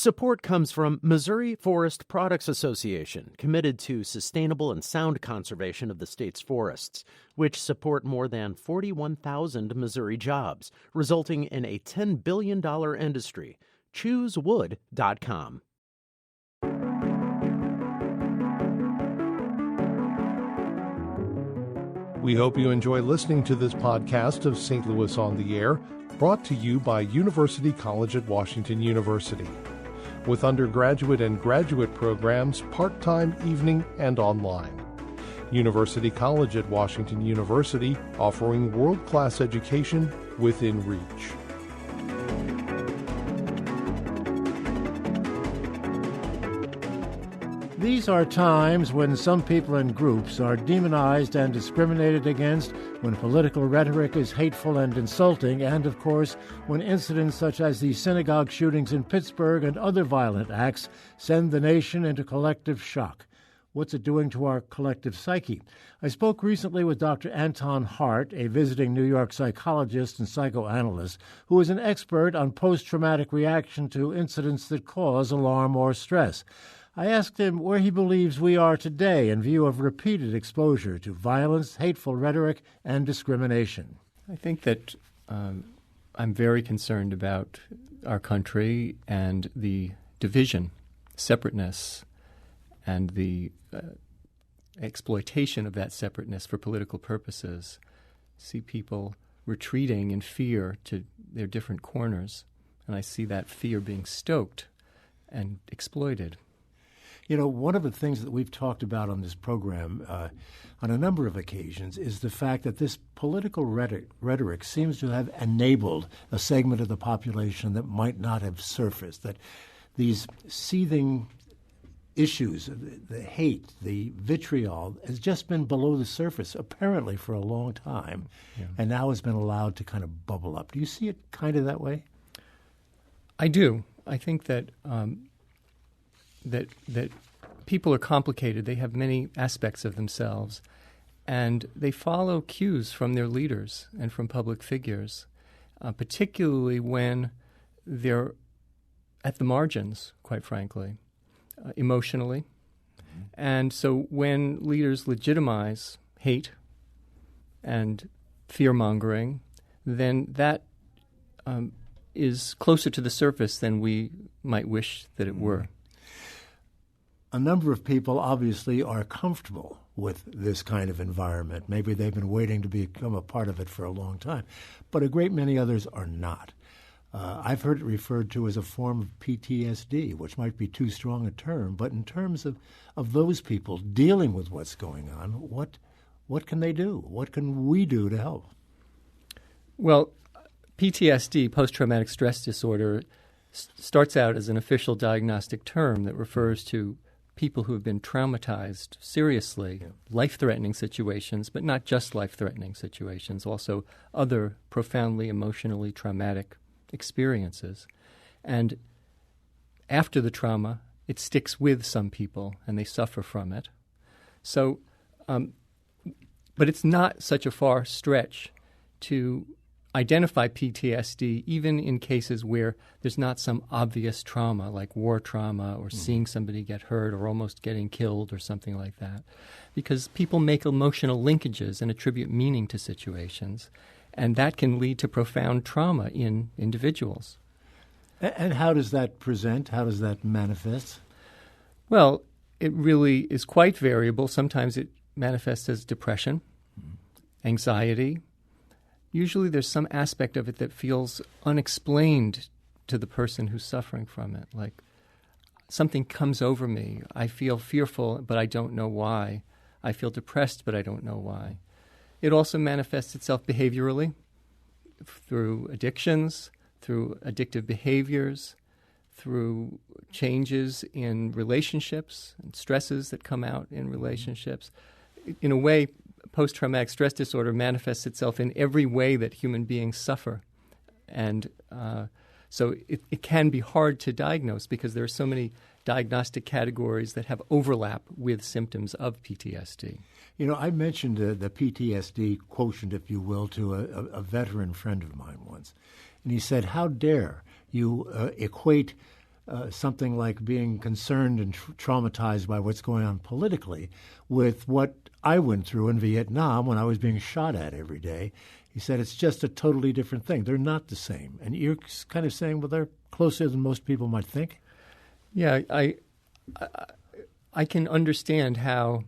Support comes from Missouri Forest Products Association, committed to sustainable and sound conservation of the state's forests, which support more than 41,000 Missouri jobs, resulting in a $10 billion industry. ChooseWood.com. We hope you enjoy listening to this podcast of St. Louis on the Air, brought to you by University College at Washington University, with undergraduate and graduate programs part-time, evening, and online. University College at Washington University, offering world-class education within reach. These are times when some people and groups are demonized and discriminated against, when political rhetoric is hateful and insulting, and, of course, when incidents such as the synagogue shootings in Pittsburgh and other violent acts send the nation into collective shock. What's it doing to our collective psyche? I spoke recently with Dr. Anton Hart, a visiting New York psychologist and psychoanalyst, who is an expert on post-traumatic reaction to incidents that cause alarm or stress. I asked him where he believes we are today in view of repeated exposure to violence, hateful rhetoric, and discrimination. I think that I'm very concerned about our country and the division, separateness, and the exploitation of that separateness for political purposes. See people retreating in fear to their different corners, and I see that fear being stoked and exploited. You know, one of the things that we've talked about on this program on a number of occasions is the fact that this political rhetoric seems to have enabled a segment of the population that might not have surfaced, that these seething issues, the hate, the vitriol, has just been below the surface, apparently for a long time, and now has been allowed to kind of bubble up. Do you see it kind of that way? I do. I think that that people are complicated. They have many aspects of themselves, and they follow cues from their leaders and from public figures, particularly when they're at the margins, quite frankly, emotionally. Mm-hmm. And so when leaders legitimize hate and fear-mongering, then that is closer to the surface than we might wish that it were. A number of people obviously are comfortable with this kind of environment. Maybe they've been waiting to become a part of it for a long time, but a great many others are not. I've heard it referred to as a form of PTSD, which might be too strong a term, but in terms of those people dealing with what's going on, what can they do? What can we do to help? Well, PTSD, post-traumatic stress disorder, starts out as an official diagnostic term that refers to people who have been traumatized seriously, life-threatening situations, but not just life-threatening situations, also other profoundly emotionally traumatic experiences. And after the trauma, it sticks with some people and they suffer from it. So, but it's not such a far stretch to identify PTSD even in cases where there's not some obvious trauma like war trauma or seeing somebody get hurt or almost getting killed or something like that, because people make emotional linkages and attribute meaning to situations, and that can lead to profound trauma in individuals. And how does that present? How does that manifest? Well, it really is quite variable. Sometimes it manifests as depression, anxiety. Usually there's some aspect of it that feels unexplained to the person who's suffering from it, like something comes over me. I feel fearful, but I don't know why. I feel depressed, but I don't know why. It also manifests itself behaviorally through addictions, through addictive behaviors, through changes in relationships and stresses that come out in relationships. In a way, post-traumatic stress disorder manifests itself in every way that human beings suffer. And so it can be hard to diagnose because there are so many diagnostic categories that have overlap with symptoms of PTSD. You know, I mentioned the PTSD quotient, if you will, to a veteran friend of mine once. And he said, how dare you equate something like being concerned and traumatized by what's going on politically with what I went through in Vietnam when I was being shot at every day. He said it's just a totally different thing. They're not the same. And you're kind of saying, well, they're closer than most people might think. Yeah, I can understand how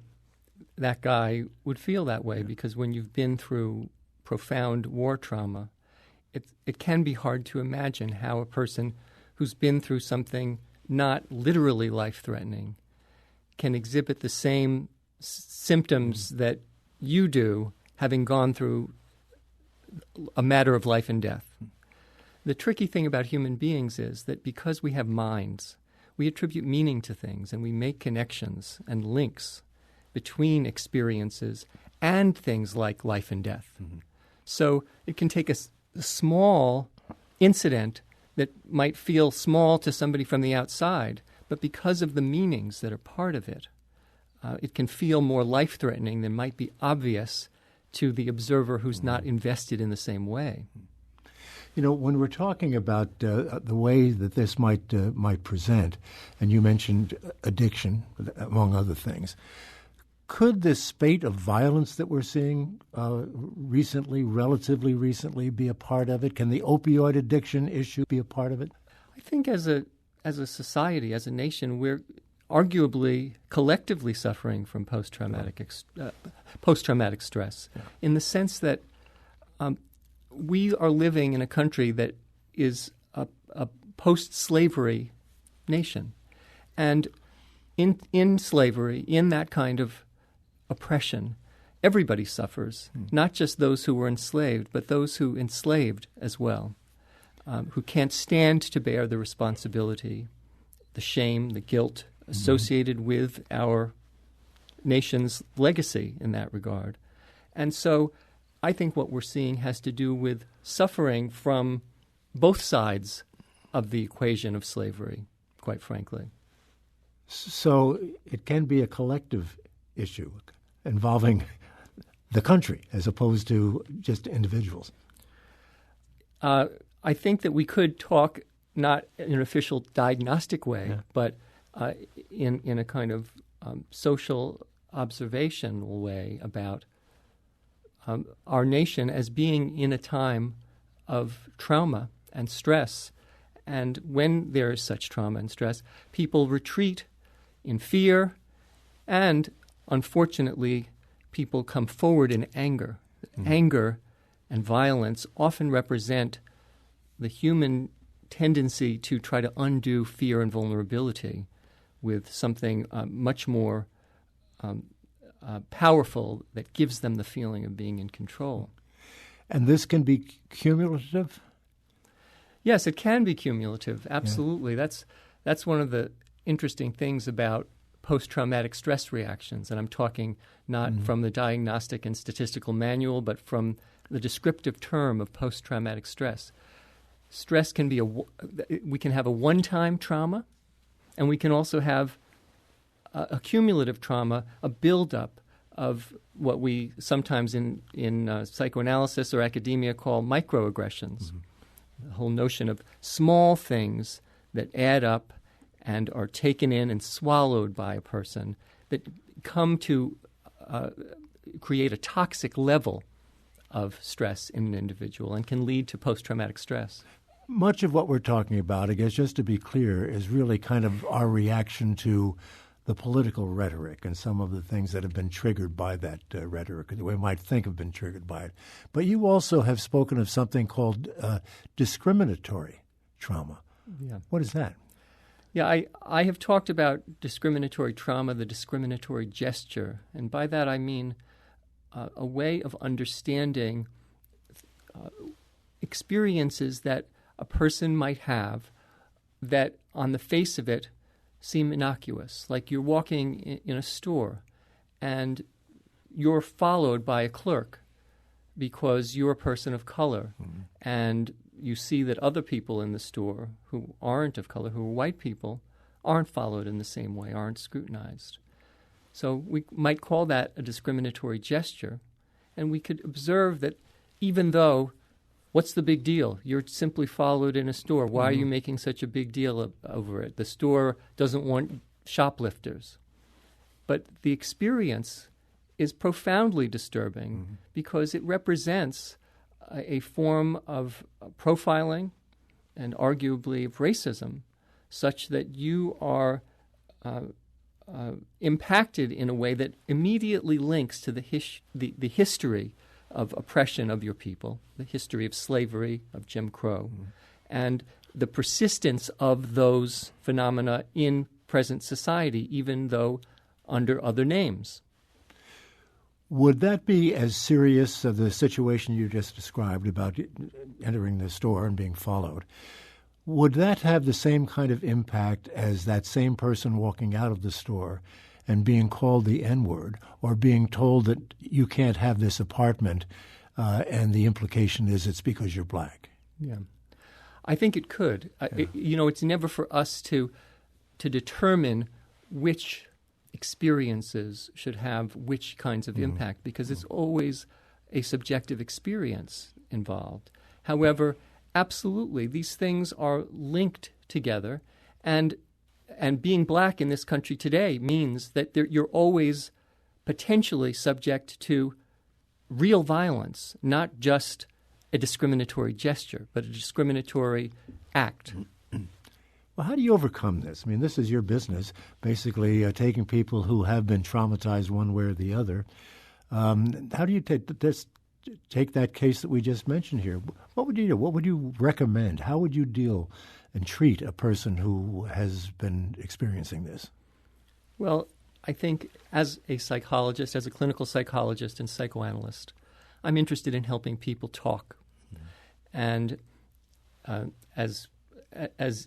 that guy would feel that way, because when you've been through profound war trauma, it can be hard to imagine how a person who's been through something not literally life-threatening can exhibit the same symptoms that you do, having gone through a matter of life and death. The tricky thing about human beings is that because we have minds, we attribute meaning to things and we make connections and links between experiences and things like life and death. Mm-hmm. So it can take a small incident that might feel small to somebody from the outside, but because of the meanings that are part of it, it can feel more life-threatening than might be obvious to the observer who's not invested in the same way. You know, when we're talking about the way that this might present, and you mentioned addiction, among other things, could this spate of violence that we're seeing relatively recently, be a part of it? Can the opioid addiction issue be a part of it? I think as a society, as a nation, we're arguably collectively suffering from post-traumatic stress, in the sense that we are living in a country that is a post-slavery nation. And in slavery, in that kind of oppression, everybody suffers, not just those who were enslaved, but those who enslaved as well, who can't stand to bear the responsibility, the shame, the guilt associated with our nation's legacy in that regard. And so I think what we're seeing has to do with suffering from both sides of the equation of slavery, quite frankly. So it can be a collective issue involving the country as opposed to just individuals. I think that we could talk not in an official diagnostic way, but in a kind of social observational way about our nation as being in a time of trauma and stress. And when there is such trauma and stress, people retreat in fear, and unfortunately, people come forward in anger. Anger and violence often represent the human tendency to try to undo fear and vulnerability with something much more powerful that gives them the feeling of being in control. And this can be cumulative? Yes, it can be cumulative, absolutely. Yeah. That's one of the interesting things about post-traumatic stress reactions, and I'm talking not from the diagnostic and statistical manual, but from the descriptive term of post-traumatic stress. Stress can be we can have a one-time trauma, and we can also have a cumulative trauma, a buildup of what we sometimes in psychoanalysis or academia call microaggressions. The whole notion of small things that add up and are taken in and swallowed by a person that come to create a toxic level of stress in an individual and can lead to post-traumatic stress. Much of what we're talking about, I guess, just to be clear, is really kind of our reaction to the political rhetoric and some of the things that have been triggered by that rhetoric, that we might think have been triggered by it. But you also have spoken of something called discriminatory trauma. Yeah. What is that? Yeah, I have talked about discriminatory trauma, the discriminatory gesture, and by that I mean a way of understanding experiences that a person might have that on the face of it seem innocuous. Like you're walking in a store and you're followed by a clerk because you're a person of color, and you see that other people in the store who aren't of color, who are white people, aren't followed in the same way, aren't scrutinized. So we might call that a discriminatory gesture, and we could observe that even though What's the big deal? You're simply followed in a store. Why are you making such a big deal over it? The store doesn't want shoplifters. But the experience is profoundly disturbing because it represents a form of profiling and arguably of racism, such that you are impacted in a way that immediately links to the history of oppression of your people, the history of slavery, of Jim Crow, and the persistence of those phenomena in present society, even though under other names. Would that be as serious as the situation you just described about entering the store and being followed? Would that have the same kind of impact as that same person walking out of the store and being called the N-word, or being told that you can't have this apartment and the implication is it's because you're black? Yeah, I think it could. It's never for us to determine which experiences should have which kinds of impact, because it's always a subjective experience involved. However, absolutely, these things are linked together, and being black in this country today means that you're always potentially subject to real violence, not just a discriminatory gesture, but a discriminatory act. Well, how do you overcome this? I mean, this is your business, basically taking people who have been traumatized one way or the other. How do you take that case that we just mentioned here? What would you do? What would you recommend? How would you deal and treat a person who has been experiencing this? Well, I think as a psychologist, as a clinical psychologist and psychoanalyst, I'm interested in helping people talk. And as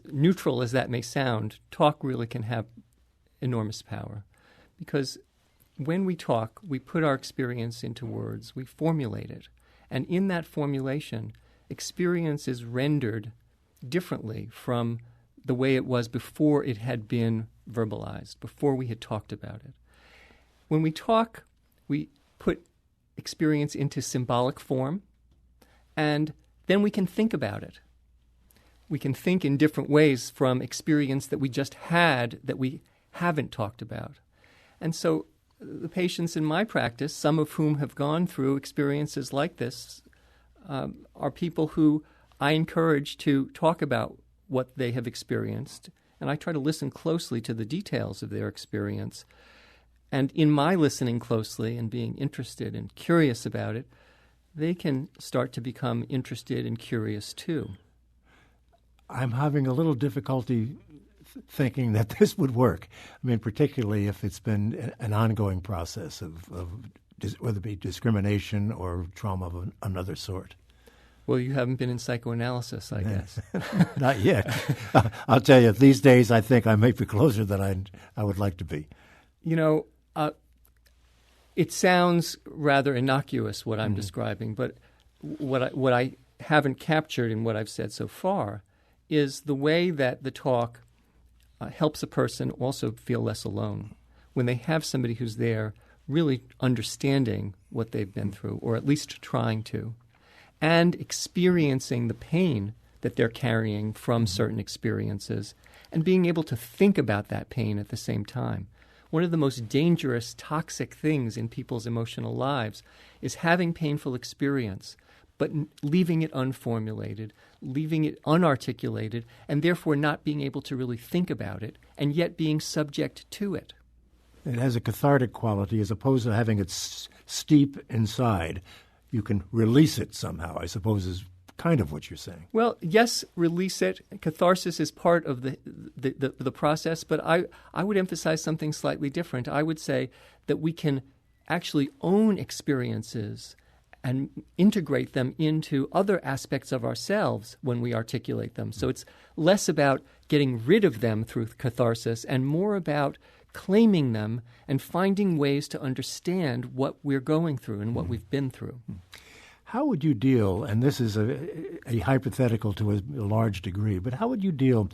neutral as that may sound, talk really can have enormous power. Because when we talk, we put our experience into words, we formulate it. And in that formulation, experience is rendered differently from the way it was before it had been verbalized, before we had talked about it. When we talk, we put experience into symbolic form, and then we can think about it. We can think in different ways from experience that we just had that we haven't talked about. And so the patients in my practice, some of whom have gone through experiences like this, are people who I encourage to talk about what they have experienced, and I try to listen closely to the details of their experience. And in my listening closely and being interested and curious about it, they can start to become interested and curious too. I'm having a little difficulty thinking that this would work. I mean, particularly if it's been an ongoing process of whether it be discrimination or trauma of another sort. Well, you haven't been in psychoanalysis, I guess. Not yet. I'll tell you, these days I think I may be closer than I would like to be. You know, it sounds rather innocuous what I'm describing, but what I haven't captured in what I've said so far is the way that the talk helps a person also feel less alone when they have somebody who's there really understanding what they've been through, or at least trying to, and experiencing the pain that they're carrying from certain experiences and being able to think about that pain at the same time. One of the most dangerous, toxic things in people's emotional lives is having painful experience, but leaving it unformulated, leaving it unarticulated, and therefore not being able to really think about it, and yet being subject to it. It has a cathartic quality as opposed to having it steep inside. You can release it somehow, I suppose, is kind of what you're saying. Well, yes, release it. Catharsis is part of the process, but I would emphasize something slightly different. I would say that we can actually own experiences and integrate them into other aspects of ourselves when we articulate them. So it's less about getting rid of them through catharsis and more about claiming them and finding ways to understand what we're going through and what we've been through. How would you deal, and this is a hypothetical to a large degree, but how would you deal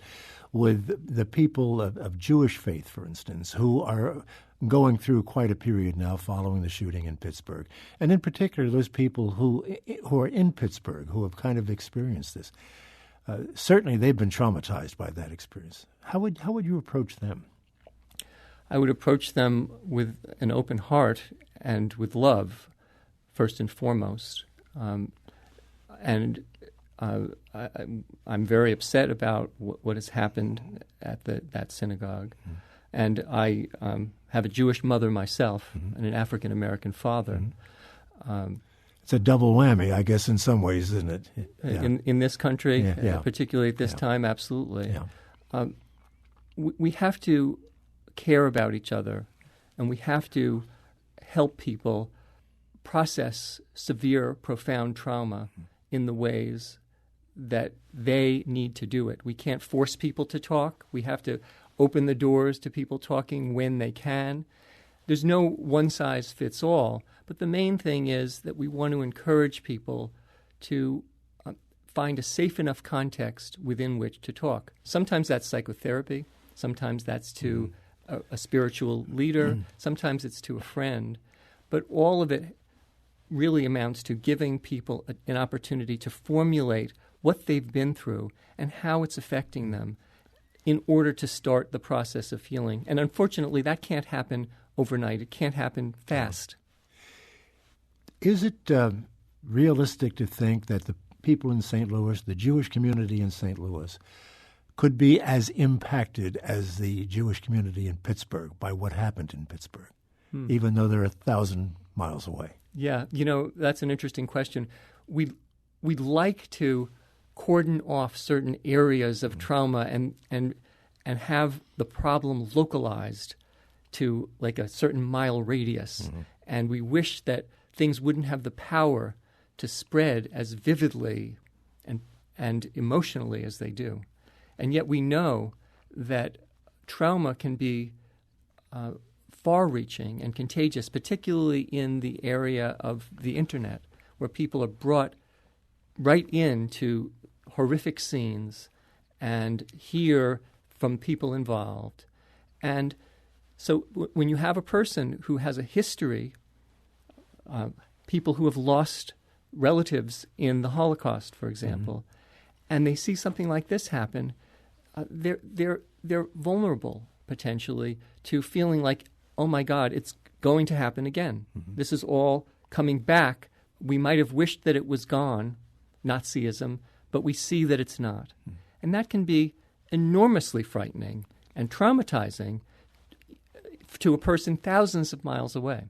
with the people of Jewish faith, for instance, who are going through quite a period now following the shooting in Pittsburgh, and in particular those people who are in Pittsburgh who have kind of experienced this. Certainly, they've been traumatized by that experience. How would you approach them? I would approach them with an open heart and with love, first and foremost. I'm very upset about what has happened at that synagogue. Mm-hmm. And I have a Jewish mother myself, mm-hmm. and an African-American father. Mm-hmm. It's a double whammy, I guess, in some ways, isn't it? Yeah. In this country, particularly at this time, absolutely. Yeah. We have to care about each other, and we have to help people process severe, profound trauma in the ways that they need to do it. We can't force people to talk. We have to open the doors to people talking when they can. There's no one-size-fits-all, but the main thing is that we want to encourage people to find a safe enough context within which to talk. Sometimes that's psychotherapy. Sometimes that's to a spiritual leader. Sometimes it's to a friend. But all of it really amounts to giving people an opportunity to formulate what they've been through and how it's affecting them in order to start the process of healing. And unfortunately, that can't happen overnight. It can't happen fast. Is it realistic to think that the people in St. Louis, the Jewish community in St. Louis, could be as impacted as the Jewish community in Pittsburgh by what happened in Pittsburgh, even though they're 1,000 miles away? Yeah, that's an interesting question. We'd like to cordon off certain areas of trauma and have the problem localized to like a certain mile radius. And we wish that things wouldn't have the power to spread as vividly and emotionally as they do. And yet we know that trauma can be far-reaching and contagious, particularly in the area of the Internet, where people are brought right into horrific scenes and hear from people involved. And so when you have a person who has a history, people who have lost relatives in the Holocaust, for example, and they see something like this happen, they're vulnerable potentially to feeling like, oh my God, it's going to happen again. This is all coming back. We might have wished that it was gone, Nazism, but we see that it's not. And that can be enormously frightening and traumatizing to a person thousands of miles away.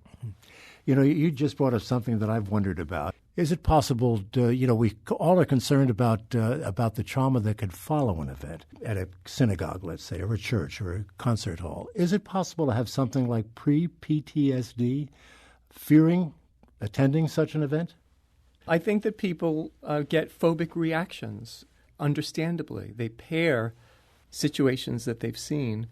You just brought up something that I've wondered about. Is it possible to, we all are concerned about the trauma that could follow an event at a synagogue, let's say, or a church or a concert hall. Is it possible to have something like pre-PTSD, fearing attending such an event? I think that people get phobic reactions, understandably. They pair situations that they've seen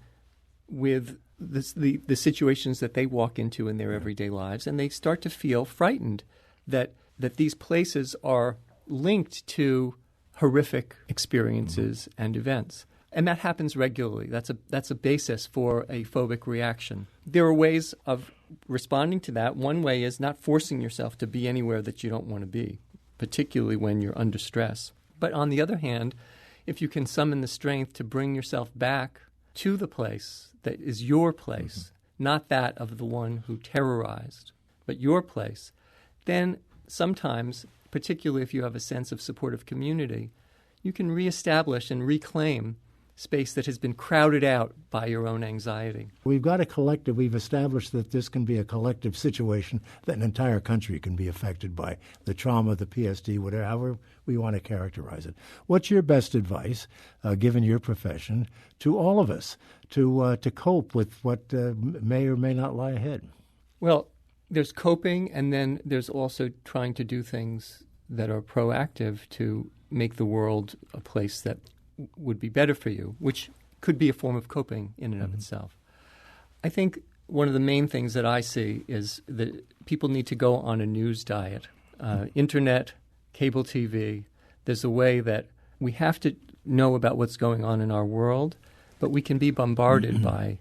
with the situations that they walk into in their everyday lives, and they start to feel frightened that these places are linked to horrific experiences and events. And that happens regularly. That's a basis for a phobic reaction. There are ways of responding to that. One way is not forcing yourself to be anywhere that you don't want to be, particularly when you're under stress. But on the other hand, if you can summon the strength to bring yourself back to the place that is your place, not that of the one who terrorized, but your place, then sometimes, particularly if you have a sense of supportive community, you can reestablish and reclaim space that has been crowded out by your own anxiety. We've got a collective. We've established that this can be a collective situation, that an entire country can be affected by the trauma, the PSD, whatever, however we want to characterize it. What's your best advice, given your profession, to all of us to cope with what may or may not lie ahead? Well, there's coping, and then there's also trying to do things that are proactive to make the world a place that would be better for you, which could be a form of coping in and of itself. I think one of the main things that I see is that people need to go on a news diet. Internet, cable TV, there's a way that we have to know about what's going on in our world, but we can be bombarded by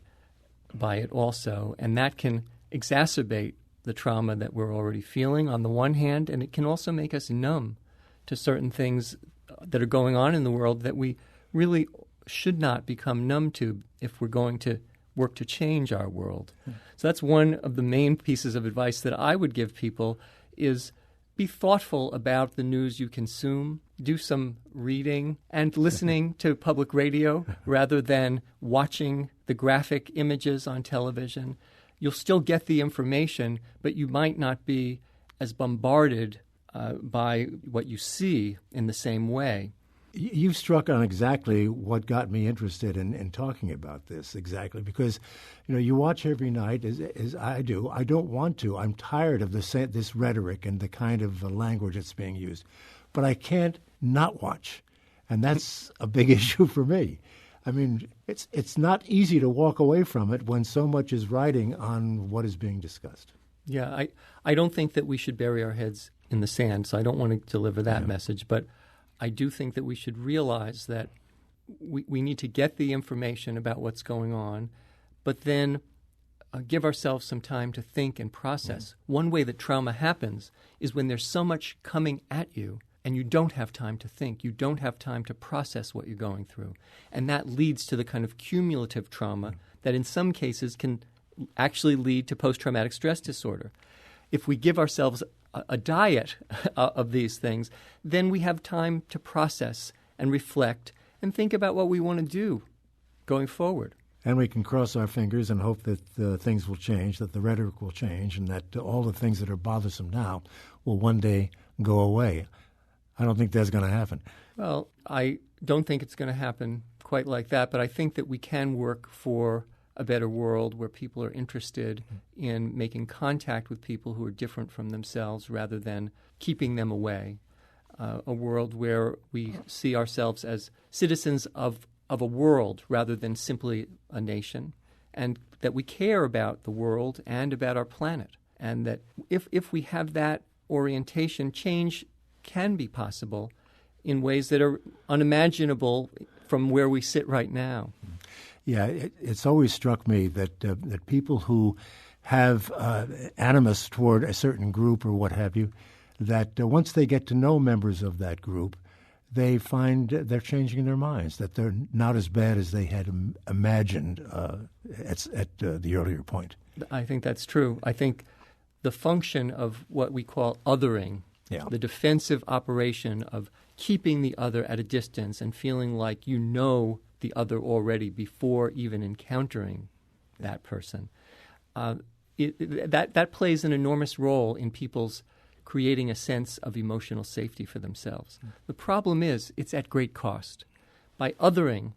by it also, and that can exacerbate the trauma that we're already feeling on the one hand, and it can also make us numb to certain things that are going on in the world that we really should not become numb to if we're going to work to change our world. So that's one of the main pieces of advice that I would give people is be thoughtful about the news you consume, do some reading and listening to public radio rather than watching the graphic images on television. You'll still get the information, but you might not be as bombarded by what you see in the same way. You've struck on exactly what got me interested in talking about this, exactly, because, you watch every night, as I do. I don't want to. I'm tired of this rhetoric and the kind of language that's being used. But I can't not watch, and that's a big issue for me. I mean, it's not easy to walk away from it when so much is riding on what is being discussed. Yeah, I don't think that we should bury our heads in the sand, so I don't want to deliver that message. But I do think that we should realize that we need to get the information about what's going on, but then give ourselves some time to think and process. One way that trauma happens is when there's so much coming at you and you don't have time to think. You don't have time to process what you're going through. And that leads to the kind of cumulative trauma that in some cases can actually lead to post-traumatic stress disorder. If we give ourselves a diet of these things, then we have time to process and reflect and think about what we want to do going forward. And we can cross our fingers and hope that things will change, that the rhetoric will change, and that all the things that are bothersome now will one day go away. I don't think that's going to happen. Well, I don't think it's going to happen quite like that, but I think that we can work for a better world where people are interested in making contact with people who are different from themselves rather than keeping them away. A world where we see ourselves as citizens of a world rather than simply a nation, and that we care about the world and about our planet. And that if we have that orientation, change can be possible in ways that are unimaginable from where we sit right now. Yeah, it's always struck me that people who have animus toward a certain group or what have you, that once they get to know members of that group, they find they're changing their minds, that they're not as bad as they had imagined at the earlier point. I think that's true. I think the function of what we call othering, the defensive operation of keeping the other at a distance and feeling like you know the other already before even encountering that person, that plays an enormous role in people's creating a sense of emotional safety for themselves. The problem is it's at great cost. By othering,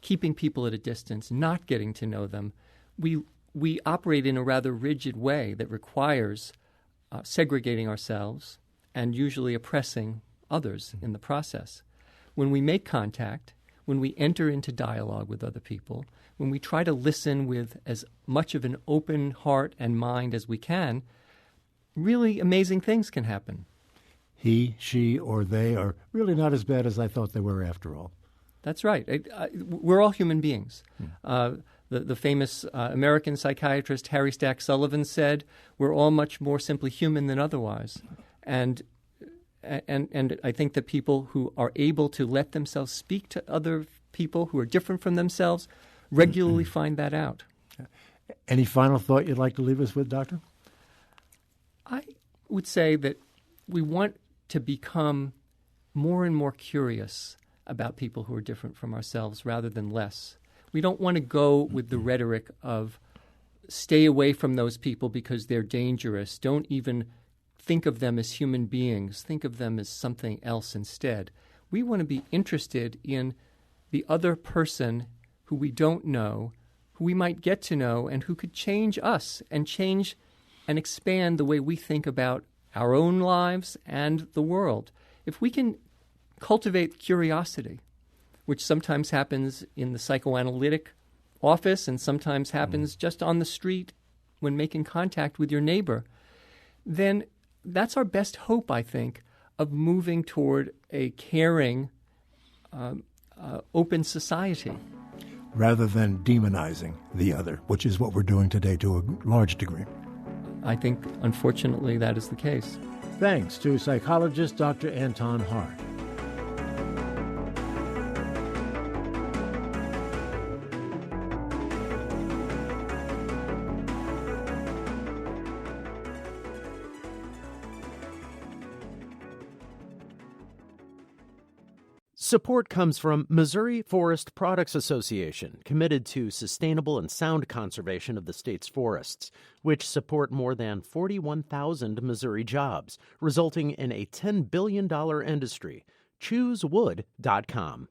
keeping people at a distance, not getting to know them, we operate in a rather rigid way that requires segregating ourselves and usually oppressing others in the process. When we make contact, when we enter into dialogue with other people, when we try to listen with as much of an open heart and mind as we can, really amazing things can happen. He, she, or they are really not as bad as I thought they were after all. That's right. We're all human beings. The famous American psychiatrist Harry Stack Sullivan said, we're all much more simply human than otherwise. And I think that people who are able to let themselves speak to other people who are different from themselves regularly find that out. Any final thought you'd like to leave us with, Doctor? I would say that we want to become more and more curious about people who are different from ourselves rather than less. We don't want to go with the rhetoric of stay away from those people because they're dangerous. Don't even think of them as human beings. Think of them as something else instead. We want to be interested in the other person who we don't know, who we might get to know, and who could change us and change and expand the way we think about our own lives and the world. If we can cultivate curiosity, which sometimes happens in the psychoanalytic office and sometimes happens just on the street when making contact with your neighbor, then that's our best hope, I think, of moving toward a caring, open society. rather than demonizing the other, which is what we're doing today to a large degree. I think, unfortunately, that is the case. Thanks to psychologist Dr. Anton Hart. Support comes from Missouri Forest Products Association, committed to sustainable and sound conservation of the state's forests, which support more than 41,000 Missouri jobs, resulting in a $10 billion industry. ChooseWood.com.